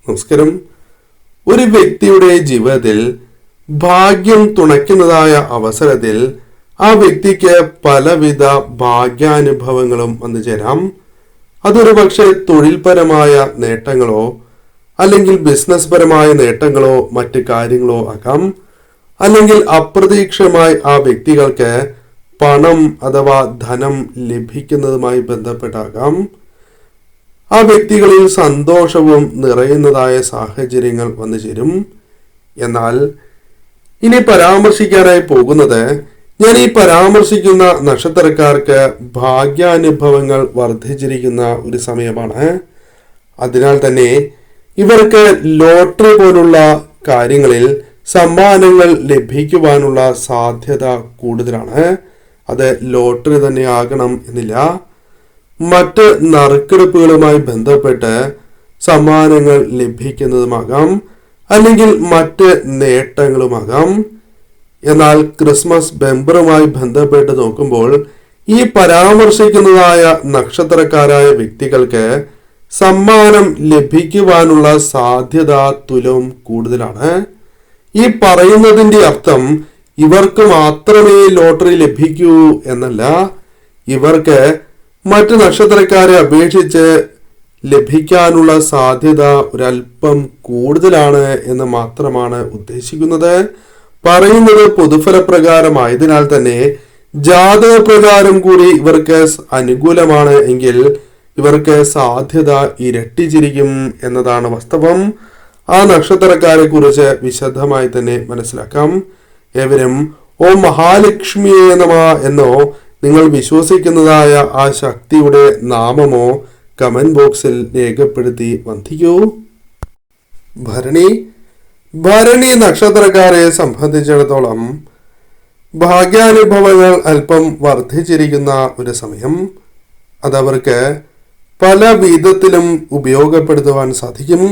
നമസ്കാരം. ഒരു വ്യക്തിയുടെ ജീവിതത്തിൽ ഭാഗ്യം തുണയ്ക്കുന്നതായ അവസരത്തിൽ ആ വ്യക്തിക്ക് പലവിധ ഭാഗ്യാനുഭവങ്ങളും വന്നു ചേരാം. അതൊരു പക്ഷേ തൊഴിൽപരമായ നേട്ടങ്ങളോ അല്ലെങ്കിൽ ബിസിനസ് പരമായ നേട്ടങ്ങളോ മറ്റു കാര്യങ്ങളോ ആകാം. അല്ലെങ്കിൽ അപ്രതീക്ഷിതമായി ആ വ്യക്തികൾക്ക് പണം അഥവാ ധനം ലഭിക്കുന്നതുമായി ബന്ധപ്പെട്ടാകാം. ആ വ്യക്തികളിൽ സന്തോഷവും നിറയുന്നതായ സാഹചര്യങ്ങൾ വന്നു ചേരും. എന്നാൽ ഇനി പരാമർശിക്കാനായി പോകുന്നത്, ഞാൻ ഈ പരാമർശിക്കുന്ന നക്ഷത്രക്കാർക്ക് ഭാഗ്യാനുഭവങ്ങൾ വർദ്ധിച്ചിരിക്കുന്ന ഒരു സമയമാണ്. അതിനാൽ തന്നെ ഇവർക്ക് ലോട്ടറി പോലുള്ള കാര്യങ്ങളിൽ സമ്മാനങ്ങൾ ലഭിക്കുവാനുള്ള സാധ്യത കൂടുതലാണ്. അത് ലോട്ടറി തന്നെ ആകണം എന്നില്ല. മറ്റ് നറുക്കെടുപ്പുകളുമായി ബന്ധപ്പെട്ട് സമ്മാനങ്ങൾ ലഭിക്കുന്നതുമാകാം, അല്ലെങ്കിൽ മറ്റ് നേട്ടങ്ങളുമാകാം. എന്നാൽ ക്രിസ്മസ് ബെമ്പറുമായി ബന്ധപ്പെട്ട് നോക്കുമ്പോൾ ഈ പരാമർശിക്കുന്നതായ നക്ഷത്രക്കാരായ വ്യക്തികൾക്ക് സമ്മാനം ലഭിക്കുവാനുള്ള സാധ്യത തുലവും കൂടുതലാണ്. ഈ പറയുന്നതിന്റെ അർത്ഥം ഇവർക്ക് മാത്രമേ ലോട്ടറി ലഭിക്കൂ എന്നല്ല. ഇവർക്ക് മറ്റു നക്ഷത്രക്കാരെ അപേക്ഷിച്ച് ലഭിക്കാനുള്ള സാധ്യത ഒരല്പം കൂടുതലാണ് എന്ന് മാത്രമാണ് ഉദ്ദേശിക്കുന്നത്. പറയുന്നത് പൊതുഫലപ്രകാരമായതിനാൽ തന്നെ ജാതകപ്രകാരം കൂടി ഇവർക്ക് അനുകൂലമാണ് എങ്കിൽ ഇവർക്ക് സാധ്യത ഇരട്ടിച്ചിരിക്കും എന്നതാണ് വാസ്തവം. ആ നക്ഷത്രക്കാരെ കുറിച്ച് വിശദമായി തന്നെ മനസ്സിലാക്കാം. ഏവരും ഓം മഹാലക്ഷ്മിയെ നമഃ എന്നോ നിങ്ങൾ വിശ്വസിക്കുന്നതായ ആ ശക്തിയുടെ നാമമോ കമന്റ് ബോക്സിൽ രേഖപ്പെടുത്തി വന്ദിക്കൂ. ഭരണി നക്ഷത്രക്കാരെ സംബന്ധിച്ചിടത്തോളം ഭാഗ്യാനുഭവങ്ങൾ അല്പം വർദ്ധിച്ചിരിക്കുന്ന ഒരു സമയം. അതവർക്ക് പല വിധത്തിലും ഉപയോഗപ്പെടുത്തുവാൻ സാധിക്കും.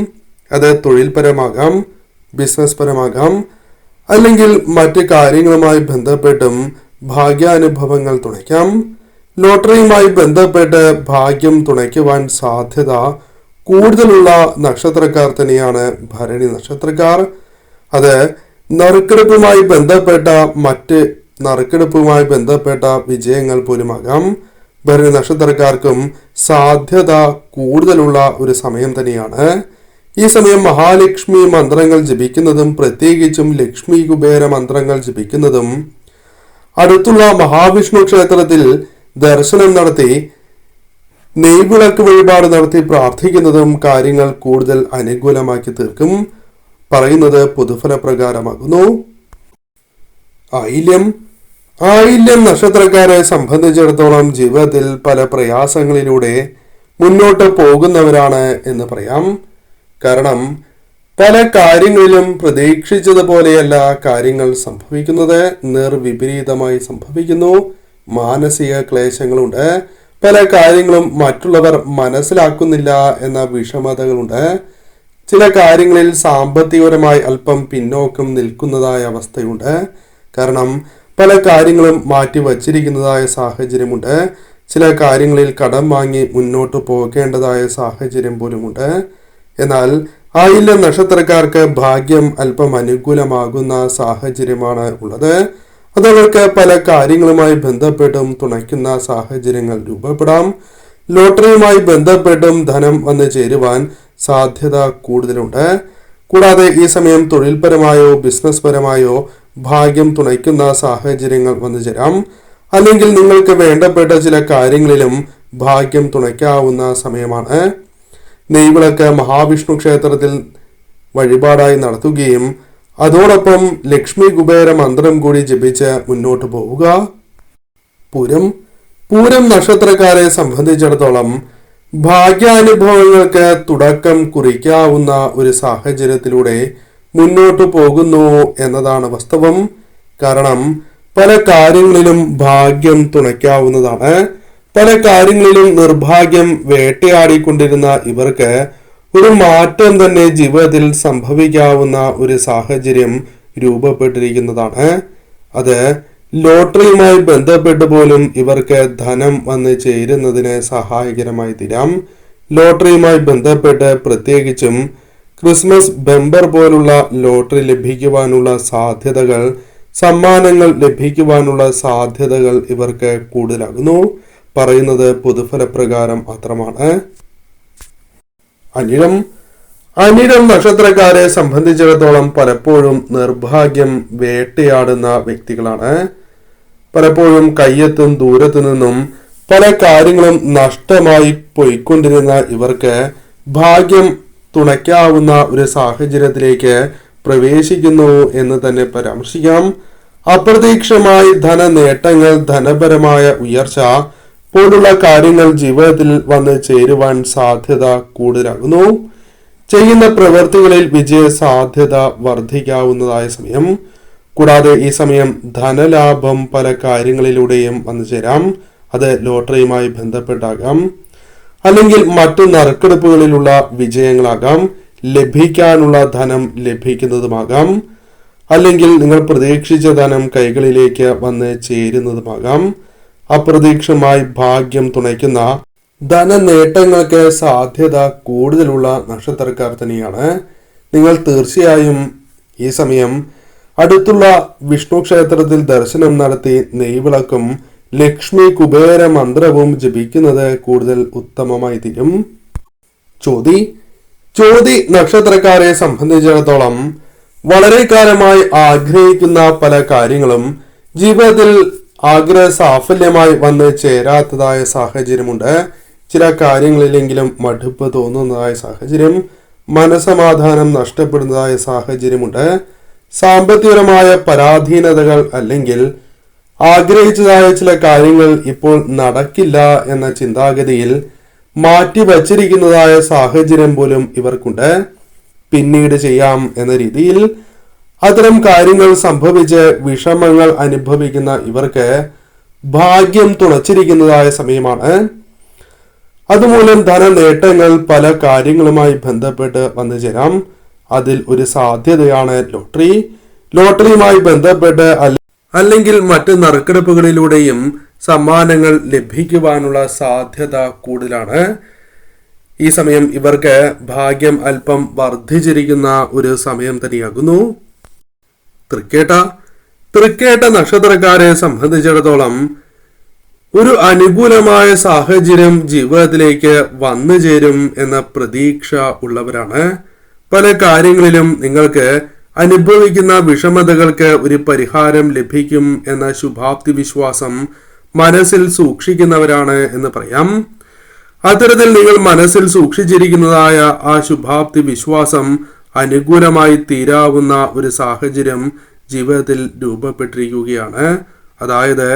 അത് തൊഴിൽപരമാകാം, ബിസിനസ് പരമാകാം, അല്ലെങ്കിൽ മറ്റ് കാര്യങ്ങളുമായി ബന്ധപ്പെട്ടും ഭാഗ്യാനുഭവങ്ങൾ തുണയ്ക്കാം. ലോട്ടറിയുമായി ബന്ധപ്പെട്ട് ഭാഗ്യം തുണയ്ക്കുവാൻ സാധ്യത കൂടുതലുള്ള നക്ഷത്രക്കാർ തന്നെയാണ് ഭരണി നക്ഷത്രക്കാർ. അത് നറുക്കെടുപ്പുമായി ബന്ധപ്പെട്ട വിജയങ്ങൾ പോലുമാകാം. ഭരണി നക്ഷത്രക്കാർക്കും സാധ്യത കൂടുതലുള്ള ഒരു സമയം തന്നെയാണ്. ഈ സമയം മഹാലക്ഷ്മി മന്ത്രങ്ങൾ ജപിക്കുന്നതും പ്രത്യേകിച്ചും ലക്ഷ്മി കുബേര മന്ത്രങ്ങൾ ജപിക്കുന്നതും അടുത്തുള്ള മഹാവിഷ്ണു ക്ഷേത്രത്തിൽ ദർശനം നടത്തി നെയ്വിളക്ക് വഴിപാട് നടത്തി പ്രാർത്ഥിക്കുന്നതും കാര്യങ്ങൾ കൂടുതൽ അനുകൂലമാക്കി തീർക്കും. പറയുന്നത് പൊതുഫലപ്രകാരമാകുന്നു. ആയില്യം നക്ഷത്രക്കാരെ സംബന്ധിച്ചിടത്തോളം ജീവിതത്തിൽ പല പ്രയാസങ്ങളിലൂടെ മുന്നോട്ട് പോകുന്നവരാണ് എന്ന് പറയാം. കാരണം പല കാര്യങ്ങളിലും പ്രതീക്ഷിച്ചതുപോലെയല്ല കാര്യങ്ങൾ സംഭവിക്കുന്നത്, നിർവിപരീതമായി സംഭവിക്കുന്നു. മാനസിക ക്ലേശങ്ങളുണ്ട്. പല കാര്യങ്ങളും മറ്റുള്ളവർ മനസ്സിലാക്കുന്നില്ല എന്ന വിഷമതകളുണ്ട്. ചില കാര്യങ്ങളിൽ സാമ്പത്തികപരമായി അല്പം പിന്നോക്കം നിൽക്കുന്നതായ അവസ്ഥയുണ്ട്. കാരണം പല കാര്യങ്ങളും മാറ്റി വച്ചിരിക്കുന്നതായ സാഹചര്യമുണ്ട്. ചില കാര്യങ്ങളിൽ കടം വാങ്ങി മുന്നോട്ട് പോകേണ്ടതായ സാഹചര്യം പോലുമുണ്ട്. എന്നാൽ ആയില്യം നക്ഷത്രക്കാർക്ക് ഭാഗ്യം അല്പം അനുകൂലമാകുന്ന സാഹചര്യമാണ് ഉള്ളത്. അതവർക്ക് പല കാര്യങ്ങളുമായി ബന്ധപ്പെട്ടും തുണയ്ക്കുന്ന സാഹചര്യങ്ങൾ രൂപപ്പെടാം. ലോട്ടറിയുമായി ബന്ധപ്പെട്ടും ധനം വന്നു ചേരുവാൻ സാധ്യത കൂടുതലുണ്ട്. കൂടാതെ ഈ സമയം തൊഴിൽപരമായോ ബിസിനസ് പരമായോ ഭാഗ്യം തുണയ്ക്കുന്ന സാഹചര്യങ്ങൾ വന്നു ചേരാം. അല്ലെങ്കിൽ നിങ്ങൾക്ക് വേണ്ടപ്പെട്ട ചില കാര്യങ്ങളിലും ഭാഗ്യം തുണയ്ക്കാവുന്ന സമയമാണ്. നെയ്വിളക്ക് മഹാവിഷ്ണു ക്ഷേത്രത്തിൽ വഴിപാടായി നടത്തുകയും അതോടൊപ്പം ലക്ഷ്മി കുബേര മന്ത്രം കൂടി ജപിച്ച് മുന്നോട്ട് പോവുക. പൂരം നക്ഷത്രക്കാരെ സംബന്ധിച്ചിടത്തോളം ഭാഗ്യാനുഭവങ്ങൾക്ക് തുടക്കം കുറിക്കാവുന്ന ഒരു സാഹചര്യത്തിലൂടെ മുന്നോട്ട് പോകുന്നു എന്നതാണ് വാസ്തവം. കാരണം പല കാര്യങ്ങളിലും ഭാഗ്യം തുണയ്ക്കാവുന്നതാണ്. പല കാര്യങ്ങളിലും നിർഭാഗ്യം വേട്ടയാടിക്കൊണ്ടിരുന്ന ഇവർക്ക് ഒരു മാറ്റം തന്നെ ജീവിതത്തിൽ സംഭവിക്കാവുന്ന ഒരു സാഹചര്യം രൂപപ്പെട്ടിരിക്കുന്നതാണ്. അത് ലോട്ടറിയുമായി ബന്ധപ്പെട്ട് പോലും ഇവർക്ക് ധനം വന്ന് ചേരുന്നതിന് സഹായകരമായി തീരാം. ലോട്ടറിയുമായി ബന്ധപ്പെട്ട് പ്രത്യേകിച്ചും ക്രിസ്മസ് ബമ്പർ പോലുള്ള ലോട്ടറി ലഭിക്കുവാനുള്ള സാധ്യതകൾ, സമ്മാനങ്ങൾ ലഭിക്കുവാനുള്ള സാധ്യതകൾ ഇവർക്ക് കൂടുതലാകുന്നു. പറയുന്നത് പൊതുഫലപ്രകാരം മാത്രമാണ്. അനിഴം നക്ഷത്രക്കാരെ സംബന്ധിച്ചിടത്തോളം പലപ്പോഴും നിർഭാഗ്യം വേട്ടയാടുന്ന വ്യക്തികളാണ്. പലപ്പോഴും കയ്യെത്തും ദൂരത്തു നിന്നും പല കാര്യങ്ങളും നഷ്ടമായി പോയിക്കൊണ്ടിരുന്ന ഇവർക്ക് ഭാഗ്യം തുണയ്ക്കാവുന്ന ഒരു സാഹചര്യത്തിലേക്ക് പ്രവേശിക്കുന്നു എന്ന് തന്നെ പരാമർശിക്കാം. അപ്രതീക്ഷിതമായി ധന നേട്ടങ്ങൾ, ധനപരമായ ഉയർച്ച പോലുള്ള കാര്യങ്ങൾ ജീവിതത്തിൽ വന്ന് ചേരുവാൻ സാധ്യത കൂടുതലാകുന്നു. ചെയ്യുന്ന പ്രവൃത്തികളിൽ വിജയ സാധ്യത വർദ്ധിക്കാവുന്നതായ സമയം. കൂടാതെ ഈ സമയം ധനലാഭം പല കാര്യങ്ങളിലൂടെയും വന്നു ചേരാം. അത് ലോട്ടറിയുമായി ബന്ധപ്പെട്ടാകാം, അല്ലെങ്കിൽ മറ്റു നറുക്കെടുപ്പുകളിലുള്ള വിജയങ്ങളാകാം, ലഭിക്കാനുള്ള ധനം ലഭിക്കുന്നതുമാകാം, അല്ലെങ്കിൽ നിങ്ങൾ പ്രതീക്ഷിച്ച ധനം കൈകളിലേക്ക് വന്ന് ചേരുന്നതുമാകാം. അപ്രതീക്ഷിതമായി ഭാഗ്യം തുണയ്ക്കുന്ന ധന നേട്ടങ്ങൾക്ക് സാധ്യത കൂടുതലുള്ള നക്ഷത്രക്കാർ തന്നെയാണ് നിങ്ങൾ. തീർച്ചയായും ഈ സമയം അടുത്തുള്ള വിഷ്ണു ക്ഷേത്രത്തിൽ ദർശനം നടത്തി നെയ്വിളക്കും ലക്ഷ്മി കുബേര മന്ത്രവും ജപിക്കുന്നത് കൂടുതൽ ഉത്തമമായി തീരും. ചോതി നക്ഷത്രക്കാരെ സംബന്ധിച്ചിടത്തോളം വളരെ കാലമായി ആഗ്രഹിക്കുന്ന പല കാര്യങ്ങളും ജീവിതത്തിൽ ആഗ്രഹ സാഫല്യമായി വന്ന് ചേരാത്തതായ സാഹചര്യമുണ്ട്. ചില കാര്യങ്ങളിലെങ്കിലും മടുപ്പ് തോന്നുന്നതായ സാഹചര്യം, മനസമാധാനം നഷ്ടപ്പെടുന്നതായ സാഹചര്യമുണ്ട്. സാമ്പത്തികപരമായ പരാധീനതകൾ അല്ലെങ്കിൽ ആഗ്രഹിച്ചതായ ചില കാര്യങ്ങൾ ഇപ്പോൾ നടക്കില്ല എന്ന ചിന്താഗതിയിൽ മാറ്റിവച്ചിരിക്കുന്നതായ സാഹചര്യം പോലും ഇവർക്കുണ്ട്. പിന്നീട് ചെയ്യാം എന്ന രീതിയിൽ അത്തരം കാര്യങ്ങൾ സംഭവിച്ച് വിഷമങ്ങൾ അനുഭവിക്കുന്ന ഇവർക്ക് ഭാഗ്യം തുണച്ചിരിക്കുന്നതായ സമയമാണ്. അതുമൂലം ധന നേട്ടങ്ങൾ പല കാര്യങ്ങളുമായി ബന്ധപ്പെട്ട് വന്നു ചേരാം. അതിൽ ഒരു സാധ്യതയാണ് ലോട്ടറിയുമായി ബന്ധപ്പെട്ട് അല്ലെങ്കിൽ മറ്റ് നറുക്കെടുപ്പുകളിലൂടെയും സമ്മാനങ്ങൾ ലഭിക്കുവാനുള്ള സാധ്യത കൂടുതലാണ്. ഈ സമയം ഇവർക്ക് ഭാഗ്യം അല്പം വർദ്ധിച്ചിരിക്കുന്ന ഒരു സമയം തന്നെയാകുന്നു. തൃക്കേട്ട നക്ഷത്രക്കാരെ സംബന്ധിച്ചിടത്തോളം ഒരു അനുകൂലമായ സാഹചര്യം ജീവിതത്തിലേക്ക് വന്നു ചേരും എന്ന പ്രതീക്ഷ ഉള്ളവരാണ്. പല കാര്യങ്ങളിലും നിങ്ങൾക്ക് അനുഭവിക്കുന്ന വിഷമതകൾക്ക് ഒരു പരിഹാരം ലഭിക്കും എന്ന ശുഭാപ്തി വിശ്വാസം മനസ്സിൽ സൂക്ഷിക്കുന്നവരാണ് എന്ന് പറയാം. അത്തരത്തിൽ നിങ്ങൾ മനസ്സിൽ സൂക്ഷിച്ചിരിക്കുന്നതായ ആ ശുഭാപ്തി വിശ്വാസം അനുകൂലമായി തീരാവുന്ന ഒരു സാഹചര്യം ജീവിതത്തിൽ രൂപപ്പെട്ടിരിക്കുകയാണ്. അതായത്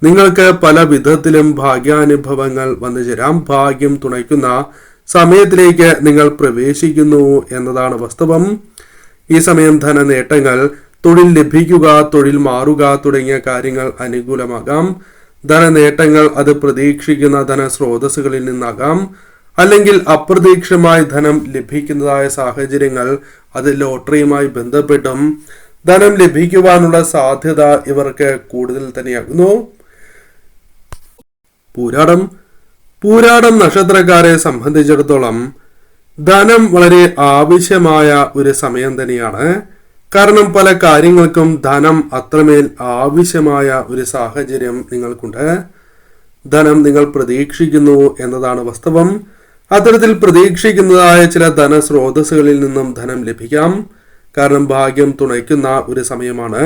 നിങ്ങൾക്ക് പല വിധത്തിലും ഭാഗ്യാനുഭവങ്ങൾ വന്നു ചേരാം. ഭാഗ്യം തുണയ്ക്കുന്ന സമയത്തിലേക്ക് നിങ്ങൾ പ്രവേശിക്കുന്നു എന്നതാണ് വാസ്തവം. ഈ സമയം ധന നേട്ടങ്ങൾ, തൊഴിൽ ലഭിക്കുക, തൊഴിൽ മാറുക തുടങ്ങിയ കാര്യങ്ങൾ അനുകൂലമാകാം. ധന നേട്ടങ്ങൾ അത് പ്രതീക്ഷിക്കുന്ന ധനസ്രോതസ്സുകളിൽ നിന്നാകാം, അല്ലെങ്കിൽ അപ്രതീക്ഷിതമായി ധനം ലഭിക്കുന്നതായ സാഹചര്യങ്ങൾ അത് ലോട്ടറിയുമായി ബന്ധപ്പെട്ടും ധനം ലഭിക്കുവാനുള്ള സാധ്യത ഇവർക്ക് കൂടുതൽ തന്നെയാകുന്നു. പൂരാടം നക്ഷത്രക്കാരെ സംബന്ധിച്ചിടത്തോളം ധനം വളരെ ആവശ്യമായ ഒരു സമയം തന്നെയാണ്. കാരണം പല കാര്യങ്ങൾക്കും ധനം അത്രമേൽ ആവശ്യമായ ഒരു സാഹചര്യം നിങ്ങൾക്കുണ്ട്. ധനം നിങ്ങൾ പ്രതീക്ഷിക്കുന്നു എന്നതാണ് വാസ്തവം. അത്തരത്തിൽ പ്രതീക്ഷിക്കുന്നതായ ചില ധനസ്രോതസ്സുകളിൽ നിന്നും ധനം ലഭിക്കാം. കാരണം ഭാഗ്യം തുണയ്ക്കുന്ന ഒരു സമയമാണ്.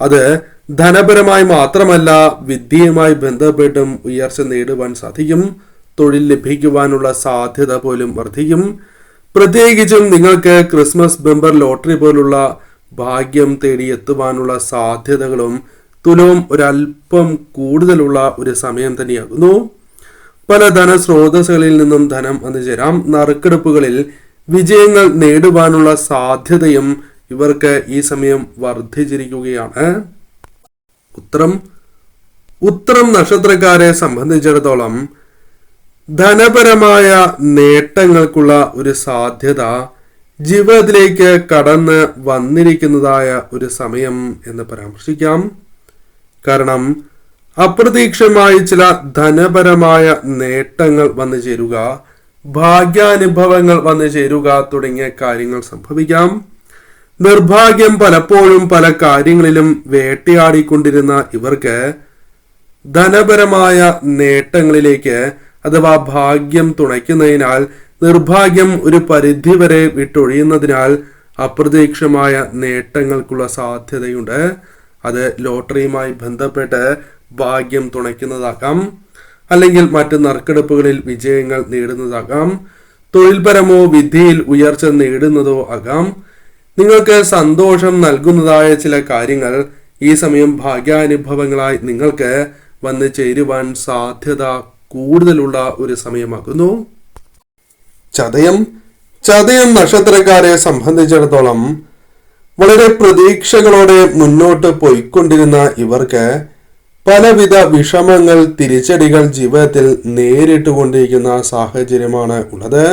അത് ധനപരമായി മാത്രമല്ല, വിദ്യയുമായി ബന്ധപ്പെട്ടും ഉയർച്ച നേടുവാൻ സാധിക്കും. തൊഴിൽ ലഭിക്കുവാനുള്ള സാധ്യത പോലും വർദ്ധിക്കും. പ്രത്യേകിച്ചും നിങ്ങൾക്ക് ക്രിസ്മസ് ബമ്പർ ലോട്ടറി പോലുള്ള ഭാഗ്യം തേടിയെത്തുവാനുള്ള സാധ്യതകളും തുലവും ഒരല്പം കൂടുതലുള്ള ഒരു സമയം തന്നെയാകുന്നു. പല ധനസ്രോതസ്സുകളിൽ നിന്നും ധനം വന്നു ചേരാം. നറുക്കെടുപ്പുകളിൽ വിജയങ്ങൾ നേടുവാനുള്ള സാധ്യതയും ഇവർക്ക് ഈ സമയം വർദ്ധിച്ചിരിക്കുകയാണ്. ഉത്തരം നക്ഷത്രക്കാരെ സംബന്ധിച്ചിടത്തോളം ധനപരമായ നേട്ടങ്ങൾക്കുള്ള ഒരു സാധ്യത ജീവിതത്തിലേക്ക് കടന്ന് വന്നിരിക്കുന്നതായ ഒരു സമയം എന്ന് പരാമർശിക്കാം. കാരണം അപ്രതീക്ഷിതമായി ചില ധനപരമായ നേട്ടങ്ങൾ വന്നു ചേരുക, ഭാഗ്യാനുഭവങ്ങൾ വന്നു ചേരുക തുടങ്ങിയ കാര്യങ്ങൾ സംഭവിക്കാം. നിർഭാഗ്യം പലപ്പോഴും പല കാര്യങ്ങളിലും വേട്ടയാടിക്കൊണ്ടിരുന്ന ഇവർക്ക് ധനപരമായ നേട്ടങ്ങളിലേക്ക് അഥവാ ഭാഗ്യം തുണയ്ക്കുന്നതിനാൽ നിർഭാഗ്യം ഒരു പരിധിവരെ വിട്ടൊഴിയുന്നതിനാൽ അപ്രതീക്ഷിതമായ നേട്ടങ്ങൾക്കുള്ള സാധ്യതയുണ്ട്. അത് ലോട്ടറിയുമായി ബന്ധപ്പെട്ട് ഭാഗ്യം തുണയ്ക്കുന്നതാകാം, അല്ലെങ്കിൽ മറ്റ് നറുക്കെടുപ്പുകളിൽ വിജയങ്ങൾ നേടുന്നതാകാം, തൊഴിൽപരമോ വിധിയിൽ ഉയർച്ച നേടുന്നതോ ആകാം. നിങ്ങൾക്ക് സന്തോഷം നൽകുന്നതായ ചില കാര്യങ്ങൾ ഈ സമയം ഭാഗ്യാനുഭവങ്ങളായി നിങ്ങൾക്ക് വന്നു ചേരുവാൻ സാധ്യത കൂടുതലുള്ള ഒരു സമയമാകുന്നു. ചതയം നക്ഷത്രക്കാരെ സംബന്ധിച്ചിടത്തോളം വളരെ പ്രതീക്ഷകളോടെ മുന്നോട്ട് പോയിക്കൊണ്ടിരുന്ന ഇവർക്ക് പലവിധ വിഷമങ്ങൾ, തിരിച്ചടികൾ ജീവിതത്തിൽ നേരിട്ടുകൊണ്ടിരിക്കുന്ന സാഹചര്യമാണ് ഉള്ളത്.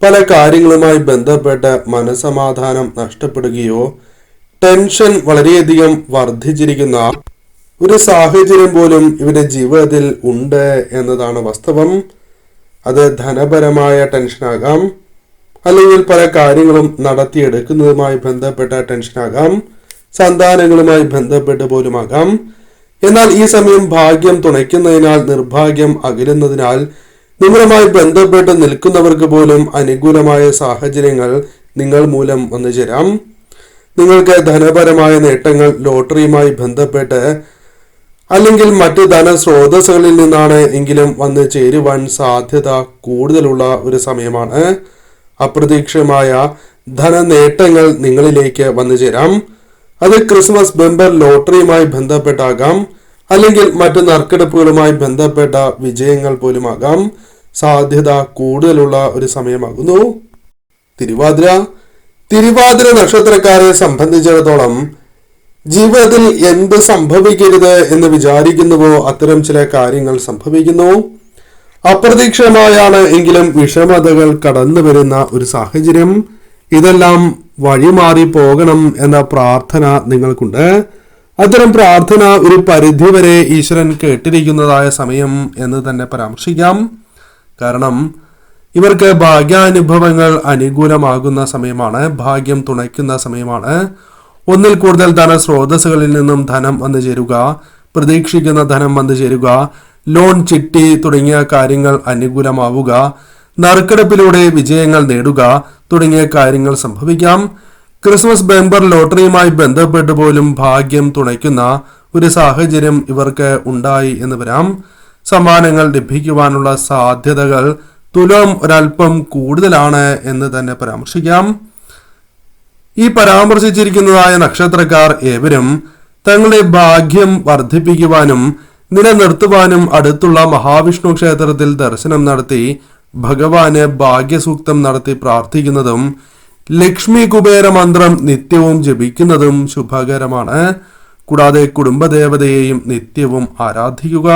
പല കാര്യങ്ങളുമായി ബന്ധപ്പെട്ട് മനസമാധാനം നഷ്ടപ്പെടുകയോ ടെൻഷൻ വളരെയധികം വർദ്ധിച്ചിരിക്കുന്ന ഒരു സാഹചര്യം പോലും ഇവരുടെ ജീവിതത്തിൽ ഉണ്ട് എന്നതാണ് വാസ്തവം. അത് ധനപരമായ ടെൻഷനാകാം, അല്ലെങ്കിൽ പല കാര്യങ്ങളും നടത്തിയെടുക്കുന്നതുമായി ബന്ധപ്പെട്ട ടെൻഷനാകാം, സന്താനങ്ങളുമായി ബന്ധപ്പെട്ട് പോലുമാകാം. എന്നാൽ ഈ സമയം ഭാഗ്യം തുണയ്ക്കുന്നതിനാൽ നിർഭാഗ്യം അകലുന്നതിനാൽ നിങ്ങളുമായി ബന്ധപ്പെട്ട് നിൽക്കുന്നവർക്ക് പോലും അനുകൂലമായ സാഹചര്യങ്ങൾ നിങ്ങൾ മൂലം വന്നു ചേരാം. നിങ്ങൾക്ക് ധനപരമായ നേട്ടങ്ങൾ ലോട്ടറിയുമായി ബന്ധപ്പെട്ട് അല്ലെങ്കിൽ മറ്റ് ധനസ്രോതസ്സുകളിൽ നിന്നാണ് എങ്കിലും വന്ന് ചേരുവാൻ സാധ്യത കൂടുതലുള്ള ഒരു സമയമാണ്. അപ്രതീക്ഷിതമായ ധനനേട്ടങ്ങൾ നിങ്ങളിലേക്ക് വന്നു ചേരാം. അത് ക്രിസ്മസ് ബമ്പർ ലോട്ടറിയുമായി ബന്ധപ്പെട്ടാകാം, അല്ലെങ്കിൽ മറ്റ് നറുക്കെടുപ്പുകളുമായി ബന്ധപ്പെട്ട വിജയങ്ങൾ പോലുമാകാം. സാധ്യത കൂടുതലുള്ള ഒരു സമയമാകുന്നു. തിരുവാതിര നക്ഷത്രക്കാരെ സംബന്ധിച്ചിടത്തോളം ജീവിതത്തിൽ എന്ത് സംഭവിക്കരുത് എന്ന് വിചാരിക്കുന്നുവോ അത്തരം ചില കാര്യങ്ങൾ സംഭവിക്കുന്നു. അപ്രതീക്ഷിതമായാണ് എങ്കിലും വിഷമതകൾ കടന്നു വരുന്ന ഒരു സാഹചര്യം. ഇതെല്ലാം വഴിമാറി പോകണം എന്ന പ്രാർത്ഥന നിങ്ങൾക്കുണ്ട്. അത്തരം പ്രാർത്ഥന ഒരു പരിധിവരെ ഈശ്വരൻ കേട്ടിരിക്കുന്നതായ സമയം എന്ന് തന്നെ പരാമർശിക്കാം. കാരണം ഇവർക്ക് ഭാഗ്യാനുഭവങ്ങൾ അനുകൂലമാകുന്ന സമയമാണ്, ഭാഗ്യം തുണയ്ക്കുന്ന സമയമാണ്. ഒന്നിൽ കൂടുതൽ ധനസ്രോതസ്സുകളിൽ നിന്നും ധനം വന്നു ചേരുക, പ്രതീക്ഷിക്കുന്ന ധനം വന്നു ചേരുക, ലോൺ, ചിട്ടി തുടങ്ങിയ കാര്യങ്ങൾ അനുകൂലമാവുക, നറുക്കെടുപ്പിലൂടെ വിജയങ്ങൾ നേടുക തുടങ്ങിയ കാര്യങ്ങൾ സംഭവിക്കാം. ക്രിസ്മസ് ബമ്പർ ലോട്ടറിയുമായി ബന്ധപ്പെട്ട് പോലും ഭാഗ്യം തുണയ്ക്കുന്ന ഒരു സാഹചര്യം ഇവർക്ക് ഉണ്ടായി എന്ന് വരാം. സമ്മാനങ്ങൾ ലഭിക്കുവാനുള്ള സാധ്യതകൾ തുലോം ഒരൽപ്പം കൂടുതലാണ് എന്ന് തന്നെ പരാമർശിക്കാം. ഈ പരാമർശിച്ചിരിക്കുന്നതായ നക്ഷത്രക്കാർ ഏവരും തങ്ങളുടെ ഭാഗ്യം വർദ്ധിപ്പിക്കുവാനും നിലനിർത്തുവാനും അടുത്തുള്ള മഹാവിഷ്ണു ക്ഷേത്രത്തിൽ ദർശനം നടത്തി ഭഗവാന് ഭാഗ്യസൂക്തം നടത്തി പ്രാർത്ഥിക്കുന്നതും ലക്ഷ്മി കുബേര മന്ത്രം നിത്യവും ജപിക്കുന്നതും ശുഭകരമാണ്. കൂടാതെ കുടുംബദേവതയെയും നിത്യവും ആരാധിക്കുക.